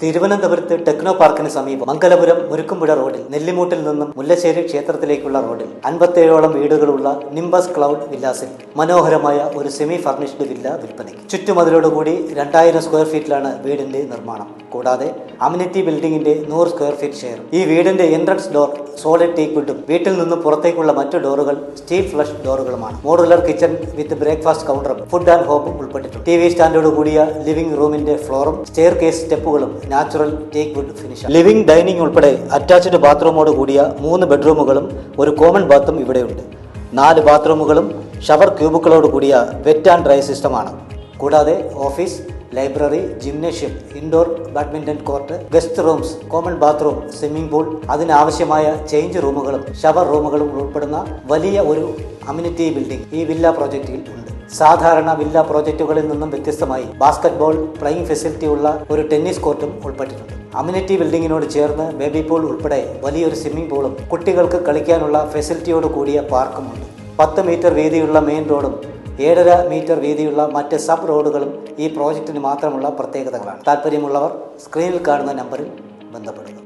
തിരുവനന്തപുരത്ത് ടെക്നോ പാർക്കിന് സമീപം മംഗലപുരം മുരുക്കുംപുഴ റോഡിൽ നെല്ലിമൂട്ടിൽ നിന്നും മുല്ലശ്ശേരി ക്ഷേത്രത്തിലേക്കുള്ള റോഡിൽ 57ഓളം വീടുകളുള്ള നിംബസ് ക്ലൗഡ് വില്ലാസിൽ മനോഹരമായ ഒരു സെമി ഫർണിഷ്ഡ് വില്ല വിൽപ്പനയ്ക്ക്. ചുറ്റുമതിലോടുകൂടി 2000 സ്ക്വയർ ഫീറ്റിലാണ് വീടിന്റെ നിർമ്മാണം. കൂടാതെ അമ്യൂണിറ്റി ബിൽഡിംഗിന്റെ 100 സ്ക്വയർ ഫീറ്റ് ഷെയർ. ഈ വീടിന്റെ എൻട്രൻസ് ഡോർ സോളിഡ് ടീക്ക് വുഡും വീട്ടിൽ നിന്നും പുറത്തേക്കുള്ള മറ്റു ഡോറുകൾ സ്റ്റീൽ ഫ്ലഷ് ഡോറുകളുമാണ്. മോഡുലർ കിച്ചൺ വിത്ത് ബ്രേക്ക്ഫാസ്റ്റ് കൗണ്ടറും ഫുഡ് ആൻഡ് ഹോമും ഉൾപ്പെട്ടിട്ടുണ്ട്. TV സ്റ്റാൻഡോട് കൂടിയ ലിവിംഗ് റൂമിന്റെ ഫ്ലോറും സ്റ്റെയർ കേസ് സ്റ്റെപ്പുകളും natural teak wood finish. Living dining ഉൾപ്പെടെ അറ്റാച്ച്ഡ് ബാത്റൂമോട് കൂടിയ 3 ബെഡ്റൂമുകളും ഒരു കോമൺ ബാത്തും ഇവിടെയുണ്ട്. 4 ബാത്റൂമുകളും ഷവർ ക്യൂബുകളോട് കൂടിയ വെറ്റ് ആൻഡ് ഡ്രൈ സിസ്റ്റമാണ്. കൂടാതെ office, library, gymnasium, indoor badminton court, guest rooms, common bathroom, swimming pool, അതിനാവശ്യമായ ചേഞ്ച് റൂമുകളും ഷവർ റൂമുകളും ഉൾപ്പെടുന്ന വലിയ ഒരു അമ്യൂണിറ്റി ബിൽഡിംഗ് ഈ വില്ല പ്രോജക്റ്റിൽ ഉണ്ട്. സാധാരണ വില്ല പ്രോജക്റ്റുകളിൽ നിന്നും വ്യത്യസ്തമായി ബാസ്കറ്റ്ബോൾ പ്ലേയിങ് ഫെസിലിറ്റി ഉള്ള ഒരു ടെന്നീസ് കോർട്ടും ഉൾപ്പെട്ടിട്ടുണ്ട്. അമ്യൂണിറ്റി ബിൽഡിങ്ങിനോട് ചേർന്ന് ബേബി പൂൾ ഉൾപ്പെടെ വലിയൊരു സ്വിമ്മിംഗ് പൂളും കുട്ടികൾക്ക് കളിക്കാനുള്ള ഫെസിലിറ്റിയോട് കൂടിയ പാർക്കുമുണ്ട്. 10 മീറ്റർ വീതിയുള്ള മെയിൻ റോഡും 7.5 മീറ്റർ വീതിയുള്ള മറ്റ് സബ് റോഡുകളും ഈ പ്രോജക്റ്റിന് മാത്രമുള്ള പ്രത്യേകതകളാണ്. താല്പര്യമുള്ളവർ സ്ക്രീനിൽ കാണുന്ന നമ്പറിൽ ബന്ധപ്പെടുക.